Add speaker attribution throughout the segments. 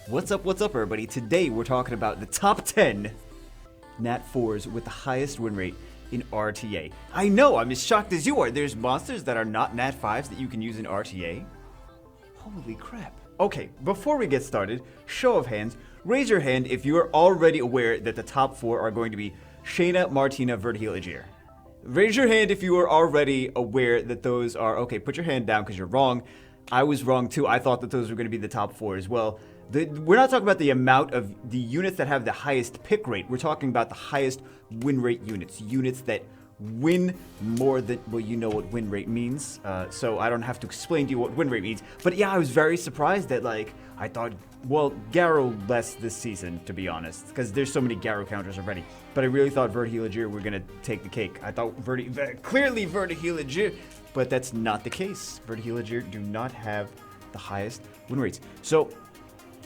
Speaker 1: What's up, everybody? Today we're talking about the top 10 Nat 4s with the highest win rate in RTA. I know, I'm as shocked as you are. There's monsters that are not Nat 5s that you can use in RTA. Holy crap. Okay, before we get started, show of hands, raise your hand if you are already aware that the top 4 are going to be Shayna, Martina, Vertiheal, Ajir. Raise your hand if you are already aware that those are... Okay, put your hand down because you're wrong. I was wrong too. I thought that those were going to be the top 4 as well. We're not talking about the amount of the units that have the highest pick rate. We're talking about the highest win rate units. Units that win more than... Well, you know what win rate means. So I don't have to explain to you what win rate means. But yeah, I was very surprised that, like, I thought... Well, Garo less this season, to be honest, because there's so many Garo counters already. But I really thought Vertiheal Ajir were going to take the cake. I thought clearly Vertiheal Ajir, but that's not the case. Vertiheal Ajir do not have the highest win rates. So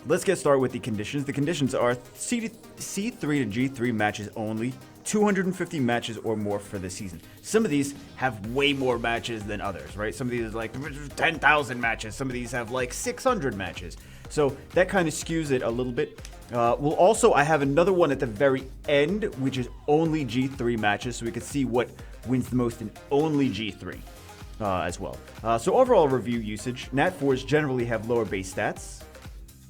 Speaker 1: let's get started with the conditions. The conditions are C3 to G3 matches only, 250 matches or more for the season. Some of these have way more matches than others, right? Some of these are like 10,000 matches. Some of these have like 600 matches. So that kind of skews it a little bit. I have another one at the very end, which is only G3 matches, so we can see what wins the most in only G3 as well. So overall review usage, Nat 4s generally have lower base stats.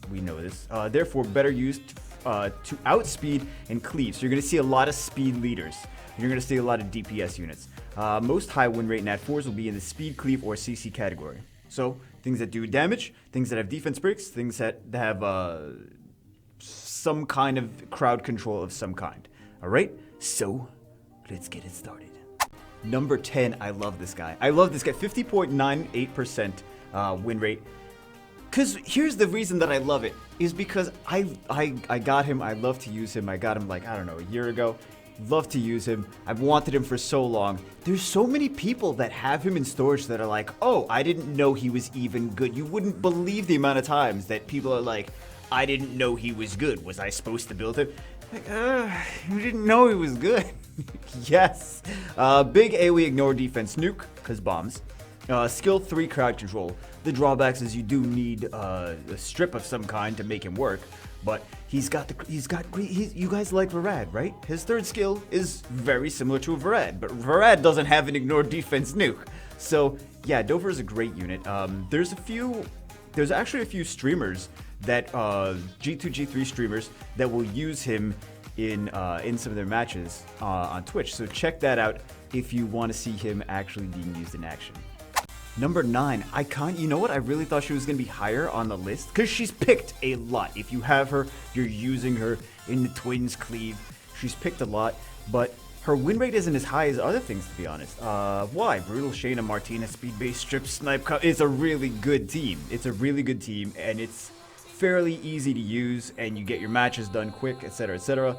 Speaker 1: We know this. Therefore, better used to outspeed and cleave. So you're going to see a lot of speed leaders. You're going to see a lot of DPS units. Most high win rate Nat 4s will be in the speed, cleave, or CC category. So things that do damage, things that have defense breaks, things that have some kind of crowd control of some kind. All right, so let's get it started. Number 10, I love this guy. 50.98% win rate. Because here's the reason that I love it, is because I got him, I love to use him. I got him like, I don't know, a year ago. Love to use him. I've wanted him for so long. There's so many people that have him in storage that are like, oh, I didn't know he was even good. You wouldn't believe the amount of times that people are like, I didn't know he was good. Was I supposed to build him? Like, you didn't know he was good. Yes. Big AoE ignore defense nuke, because bombs. Skill 3 crowd control. The drawbacks is you do need a strip of some kind to make him work, but you guys like Varad, right? His third skill is very similar to a Varad, but Varad doesn't have an ignore defense nuke. So yeah, Dover is a great unit. There's actually a few streamers that G2, G3 streamers that will use him in some of their matches on Twitch. So check that out if you want to see him actually being used in action. Number 9, you know what? I really thought she was going to be higher on the list because she's picked a lot. If you have her, you're using her in the Twins Cleave. She's picked a lot, but her win rate isn't as high as other things, to be honest. Why? Brutal, Shayna, Martina, Speed-Based, Strip, Snipe, it's a really good team. It's a really good team, and it's fairly easy to use, and you get your matches done quick, etc., etc.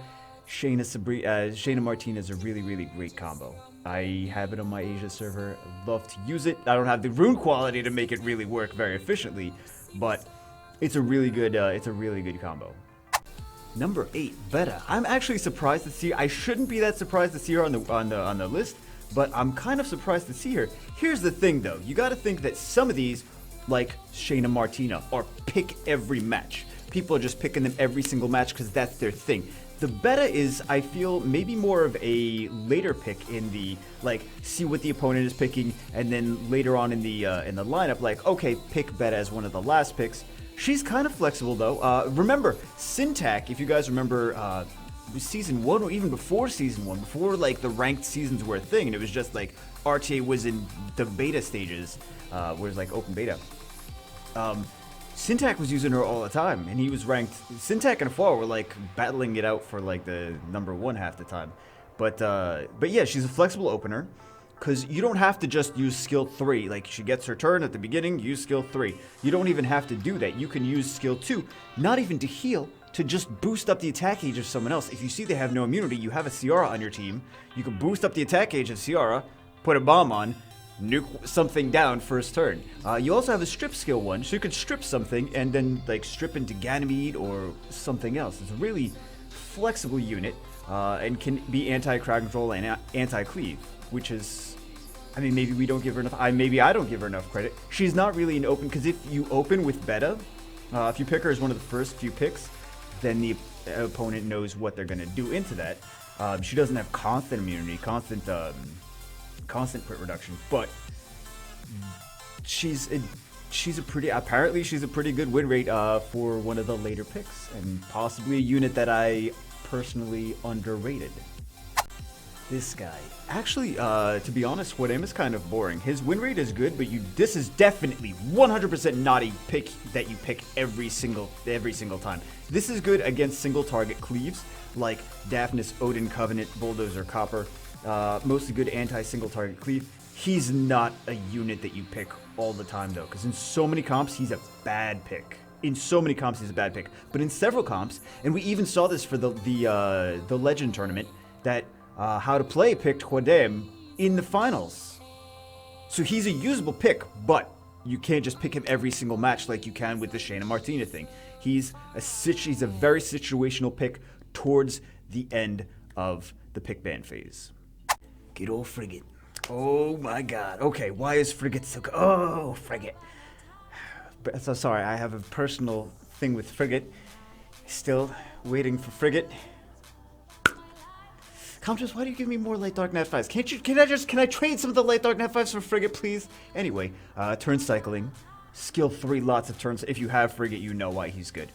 Speaker 1: Shayna Martina is a really, really great combo. I have it on my Asia server. I love to use it. I don't have the rune quality to make it really work very efficiently, but it's a really good combo. Number 8, Beta. I'm actually surprised to see. I shouldn't be that surprised to see her on the list, but I'm kind of surprised to see her. Here's the thing, though. You got to think that some of these, like Shayna Martina, are pick every match. People are just picking them every single match because that's their thing. The beta is, I feel, maybe more of a later pick in the, like, see what the opponent is picking, and then later on in the lineup, like, okay, pick beta as one of the last picks. She's kind of flexible, though. Remember, Syntac, if you guys remember Season 1, or even before Season 1, before, like, the ranked seasons were a thing, and it was just, like, RTA was in the beta stages, where it was, like, open beta. Syntac was using her all the time, and he was ranked. Syntac and Fall were like battling it out for like the number 1 half the time. But yeah, she's a flexible opener, because you don't have to just use skill 3. Like, she gets her turn at the beginning, use skill 3. You don't even have to do that. You can use skill 2, not even to heal, to just boost up the attack gauge of someone else. If you see they have no immunity, you have a Ciara on your team. You can boost up the attack gauge of Ciara, put a bomb on, nuke something down first turn. You also have a strip skill 1, so you could strip something and then like strip into Ganymede or something else. It's a really flexible unit and can be anti-crowd control and anti-cleave, which is, I mean, maybe we don't give her enough. Maybe I don't give her enough credit. She's not really an open, because if you open with beta, If you pick her as one of the first few picks, then the opponent knows what they're going to do into that. She doesn't have constant immunity, constant crit reduction, but she's a pretty good win rate for one of the later picks, and possibly a unit that I personally underrated. This guy. Actually, to be honest, quondam is kind of boring. His win rate is good, but this is definitely 100% not a pick that you pick every single time. This is good against single target cleaves, like Daphnis, Odin, Covenant, Bulldozer, Copper. Mostly good anti-single target cleave. He's not a unit that you pick all the time, though, because in so many comps, he's a bad pick. But in several comps, and we even saw this for the Legend tournament, that How to Play picked quondam in the finals. So he's a usable pick, but you can't just pick him every single match like you can with the Shayna Martina thing. He's a very situational pick towards the end of the pick ban phase. Good old frigate. Oh my god. Okay, why is frigate so good? Oh, frigate. So sorry, I have a personal thing with frigate. Still waiting for frigate. Countess, why do you give me more light dark nat 5s? Can I trade some of the light dark nat 5s for frigate, please? Anyway, turn cycling. Skill 3, lots of turns. If you have frigate, you know why he's good.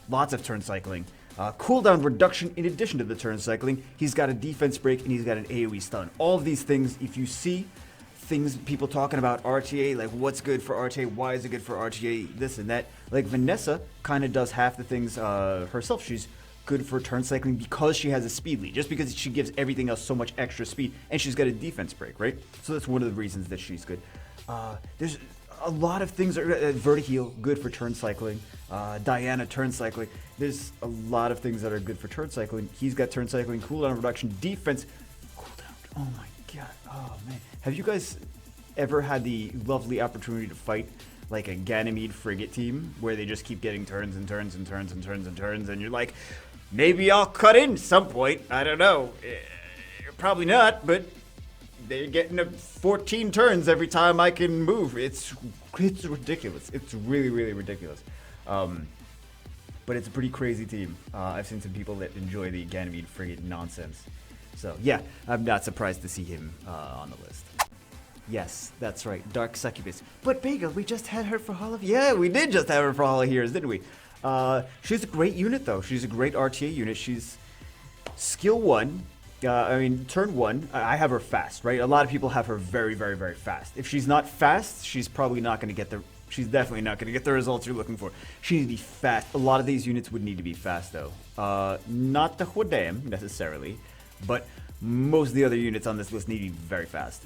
Speaker 1: Lots of turn cycling. Cooldown reduction in addition to the turn cycling. He's got a defense break and he's got an AoE stun. All of these things, if you see things, people talking about RTA, like what's good for RTA, why is it good for RTA, this and that. Like Vanessa kind of does half the things herself. She's good for turn cycling because she has a speed lead, just because she gives everything else so much extra speed, and she's got a defense break, right? So that's one of the reasons that she's good. There's a lot of things. Vertiheel, good for turn cycling. Diana, turn cycling. There's a lot of things that are good for turn cycling. He's got turn cycling, cooldown reduction, defense. Cooldown, oh my god, oh man. Have you guys ever had the lovely opportunity to fight like a Ganymede frigate team where they just keep getting turns and turns and turns and turns and turns, and you're like, maybe I'll cut in some point. I don't know. Probably not, but they're getting 14 turns every time I can move. It's ridiculous. It's really, really ridiculous. But it's a pretty crazy team. I've seen some people that enjoy the Ganymede frigate nonsense. So yeah, I'm not surprised to see him on the list. Yes, that's right, Dark Succubus. But Beigel, we just had her for Hall of... Yeah, we did just have her for Hall of Heroes, didn't we? She's a great unit, though. She's a great RTA unit. She's skill 1. Turn 1. I have her fast, right? A lot of people have her very, very, very fast. If she's not fast, she's probably not going to get the... She's definitely not going to get the results you're looking for. She needs to be fast. A lot of these units would need to be fast, though. Not the quondam, necessarily, but most of the other units on this list need to be very fast.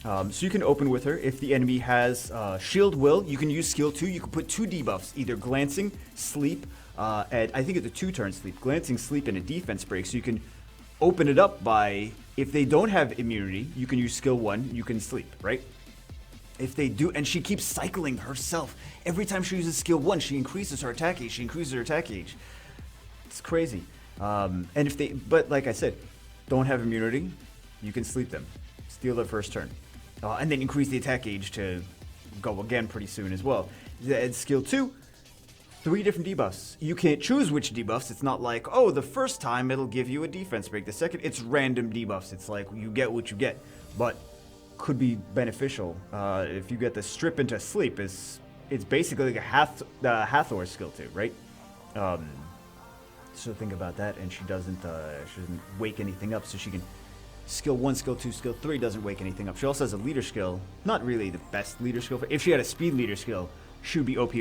Speaker 1: So you can open with her. If the enemy has Shield Will, you can use skill 2. You can put 2 debuffs, either Glancing, Sleep, and I think it's a 2-turn Sleep. Glancing, Sleep, and a defense break. So you can open it up by, if they don't have immunity, you can use skill 1, you can sleep, right? If they do, and she keeps cycling herself. Every time she uses skill 1, she increases her attack age, It's crazy. And if they, but like I said, don't have immunity, you can sleep them. Steal their first turn. And then increase the attack age to go again pretty soon as well. Add skill 2, 3 different debuffs. You can't choose which debuffs. It's not like, oh, the first time it'll give you a defense break. The second, it's random debuffs. It's like, you get what you get. But could be beneficial. If you get the strip into sleep, it's basically like a Hathor skill 2, right? So think about that, and she doesn't wake anything up, so she can skill 1, skill 2, skill 3 doesn't wake anything up. She also has a leader skill, not really the best leader skill. If she had a speed leader skill, she would be OP.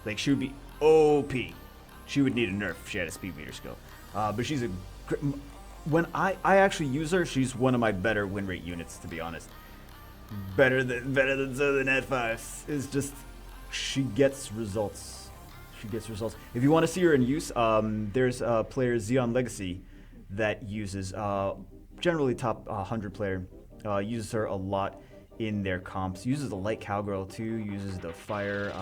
Speaker 1: Like, she would be OP. She would need a nerf if she had a speed leader skill. But she's a... When I actually use her, she's one of my better win rate units, to be honest. Better than the Nat 5s. It's just, she gets results. If you want to see her in use, there's a player, Xeon Legacy, that uses, generally top 100 player, uses her a lot in their comps. Uses the Light Cowgirl too, uses the Fire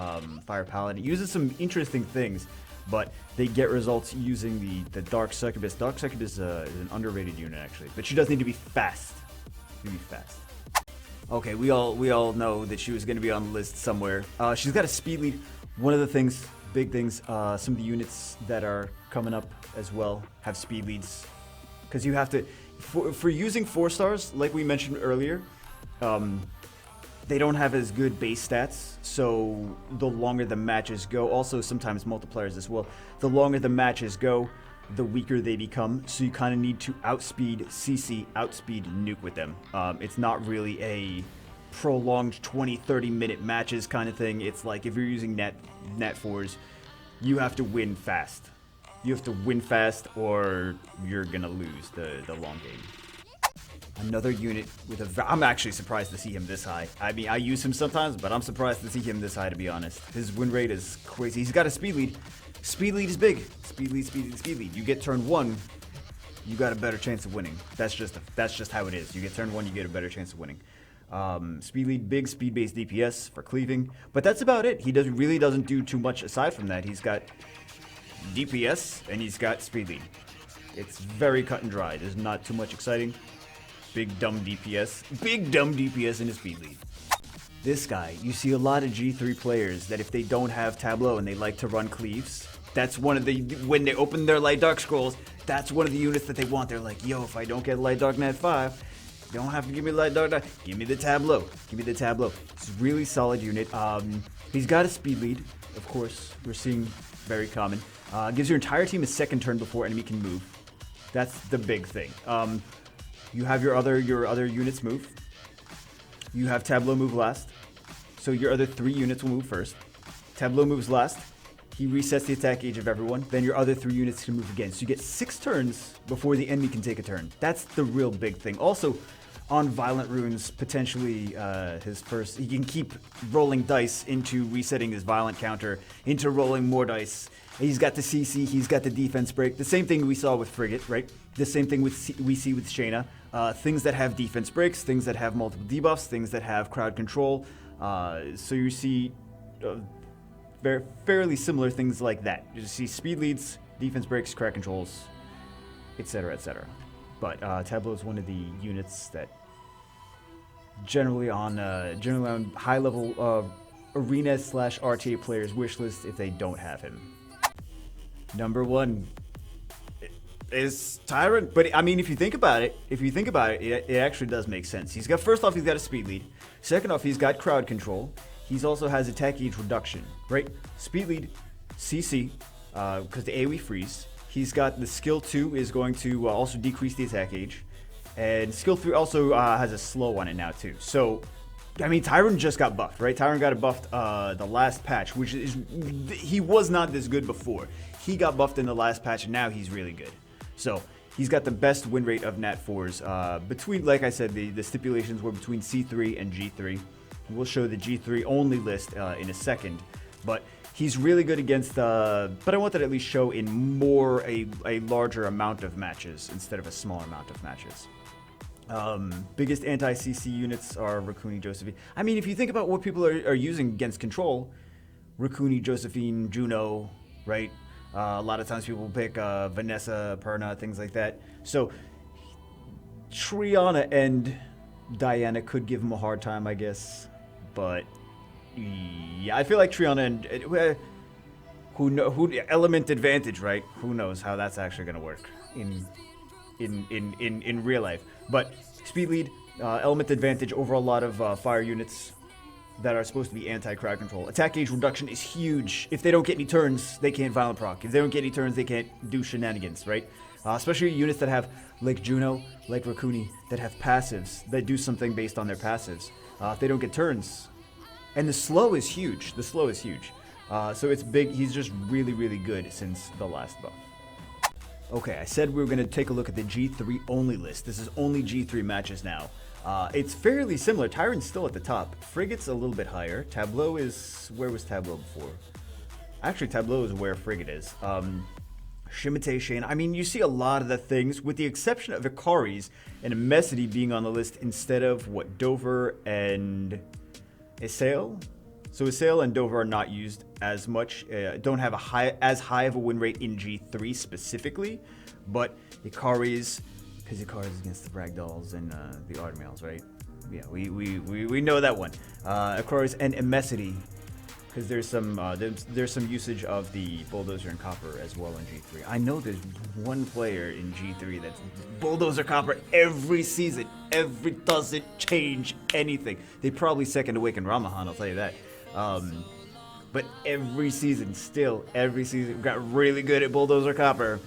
Speaker 1: Paladin, uses some interesting things. But they get results using the Dark Succubus. Dark Succubus is an underrated unit, actually. But she does need to be fast. Okay, we all know that she was going to be on the list somewhere. She's got a speed lead. One of the things, big things, some of the units that are coming up as well have speed leads. Because you have to, for using 4 stars, like we mentioned earlier, they don't have as good base stats, so the longer the matches go, also sometimes multipliers as well, the longer the matches go, the weaker they become, so you kind of need to outspeed CC, outspeed nuke with them. It's not really a prolonged 20-30 minute matches kind of thing. It's like if you're using nat 4's, you have to win fast. You have to win fast or you're gonna lose the long game. Another unit with a... I'm actually surprised to see him this high. I mean, I use him sometimes, but I'm surprised to see him this high, to be honest. His win rate is crazy. He's got a speed lead. Speed lead is big. Speed lead, speed lead, speed lead. You get turn 1, you got a better chance of winning. That's just how it is. You get turn 1, you get a better chance of winning. Speed lead, big speed-based DPS for cleaving. But that's about it. He really doesn't do too much aside from that. He's got DPS, and he's got speed lead. It's very cut and dry. There's not too much exciting. Big dumb DPS. Big dumb DPS in his speed lead. This guy, you see a lot of G3 players that if they don't have Tableau and they like to run cleaves, that's one of the, when they open their Light Dark Scrolls, that's one of the units that they want. They're like, yo, if I don't get Light Dark Nat 5, you don't have to give me Light Dark Nat, give me the Tableau. Give me the Tableau. It's a really solid unit. He's got a speed lead, of course, we're seeing very common. Gives your entire team a second turn before enemy can move. That's the big thing. You have your other units move. You have Tableau move last. So your other 3 units will move first. Tableau moves last. He resets the attack gauge of everyone. Then your other 3 units can move again. So you get 6 turns before the enemy can take a turn. That's the real big thing. Also, on Violent Runes, potentially his first... He can keep rolling dice into resetting his Violent counter, into rolling more dice. He's got the CC, he's got the defense break. The same thing we saw with Frigate, right? The same thing we see with Shayna. Things that have defense breaks, things that have multiple debuffs, things that have crowd control. So you see fairly similar things like that. You see speed leads, defense breaks, crowd controls, etc., etc. But Tableau is one of the units that generally on high level arena/RTA players wish list if they don't have him. Number 1 is Tyrant, but I mean, if you think about it, it actually does make sense. First off, he's got a speed lead. Second off, he's got crowd control. He's also has attack gauge reduction, right? Speed lead, CC, because the AoE freeze. He's got the skill 2 is going to also decrease the attack gauge, and skill 3 also has a slow on it now too. So, I mean, Tyron just got buffed, right? Tyron got buffed the last patch, which is, he was not this good before. He got buffed in the last patch, and now he's really good. So he's got the best win rate of nat 4's. Between, like I said, the stipulations were between C3 and G3. We'll show the G3 only list in a second, but he's really good against. But I want that at least show in a larger amount of matches instead of a smaller amount of matches. Biggest anti-CC units are Raccoon, Josephine. I mean, if you think about what people are using against control, Raccoon, Josephine, Juno, right? A lot of times people pick Vanessa, Perna, things like that. So Triana and Diana could give him a hard time, I guess. But yeah, I feel like Triana and who element advantage, right? Who knows how that's actually gonna work in real life. But speed lead, element advantage over a lot of fire units that are supposed to be anti-crowd control. Attack gauge reduction is huge. If they don't get any turns, they can't violent proc. If they don't get any turns, they can't do shenanigans, right? Especially units that have, like Juno, like Raccoon, that have passives, that do something based on their passives. If they don't get turns. And the slow is huge. The slow is huge. So it's big. He's just really, really good since the last buff. Okay, I said we were going to take a look at the G3 only list. This is only G3 matches now. It's fairly similar. Tyrant's still at the top. Frigate's a little bit higher. Tableau is... Where was Tableau before? Actually, Tableau is where Frigate is. Shimate, Shaina. I mean, you see a lot of the things, with the exception of Ikari's and Messity being on the list instead of, what, Dover and Isail? So Isail and Dover are not used as much. Don't have as high of a win rate in G3 specifically, but Ikari's... Because Ikari's against the Bragdolls and the Ardmails, right? Yeah, we know that one. Ikari's and Messity because there's some usage of the bulldozer and copper as well in G3. I know there's one player in G3 that's bulldozer copper every season. Doesn't change anything. They probably second awaken Ramahan, I'll tell you that. But every season got really good at bulldozer copper.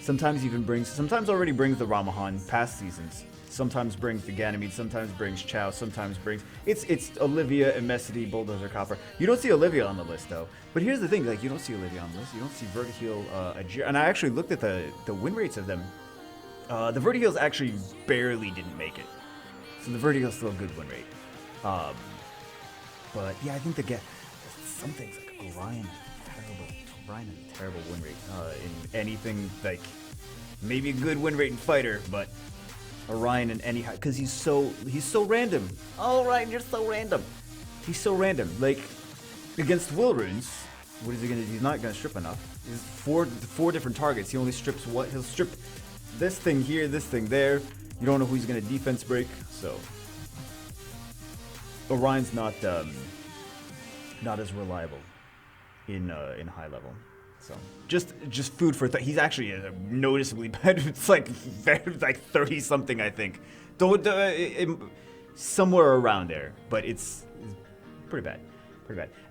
Speaker 1: Sometimes already brings the Ramahan past seasons. Sometimes brings the Ganymede, sometimes brings Chow, sometimes brings... It's Olivia, Immensity, Bulldozer, Copper. You don't see Olivia on the list, though. But here's the thing, like, you don't see Olivia on the list. You don't see Vertiheel, Ajir. And I actually looked at the win rates of them. The Vertiheels actually barely didn't make it. So the Vertiheel's still a good win rate. But, yeah, I think some things like Orion, terrible win rate. In anything, like, maybe a good win rate in Fighter, but... Orion in any high, because he's so random. Oh, Orion, you're so random. He's so random. Like against Will Runes, what is he gonna do? He's not gonna strip enough. He's four different targets. He only strips what? He'll strip this thing here, this thing there. You don't know who he's gonna defense break. So Orion's not as reliable in high level. So just food for thought. He's actually noticeably better. It's like 30 something, I think. Somewhere around there, but it's pretty bad.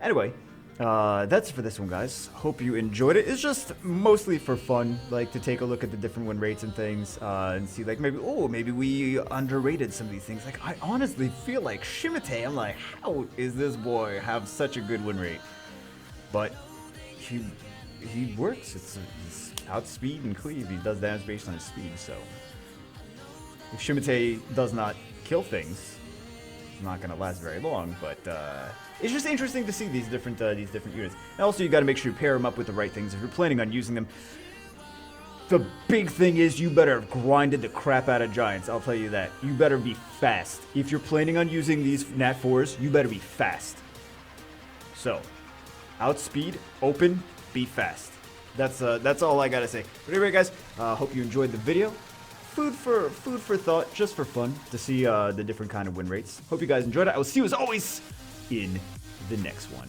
Speaker 1: Anyway, that's it for this one, guys. Hope you enjoyed it. It's just mostly for fun, like to take a look at the different win rates and things, and see like maybe we underrated some of these things. Like I honestly feel like Shimite. I'm like, how is this boy have such a good win rate? But he works. It's outspeed and cleave. He does damage based on his speed. So if Shimite does not kill things, it's not gonna last very long. But it's just interesting to see these different units. And also, you got to make sure you pair them up with the right things if you're planning on using them. The big thing is you better have grinded the crap out of giants. I'll tell you that. You better be fast. If you're planning on using these Nat 4's, you better be fast. So outspeed, open. Be fast. That's all I gotta say. But anyway, guys, hope you enjoyed the video. Food for thought, just for fun, to see the different kind of win rates. Hope you guys enjoyed it. I will see you as always in the next one.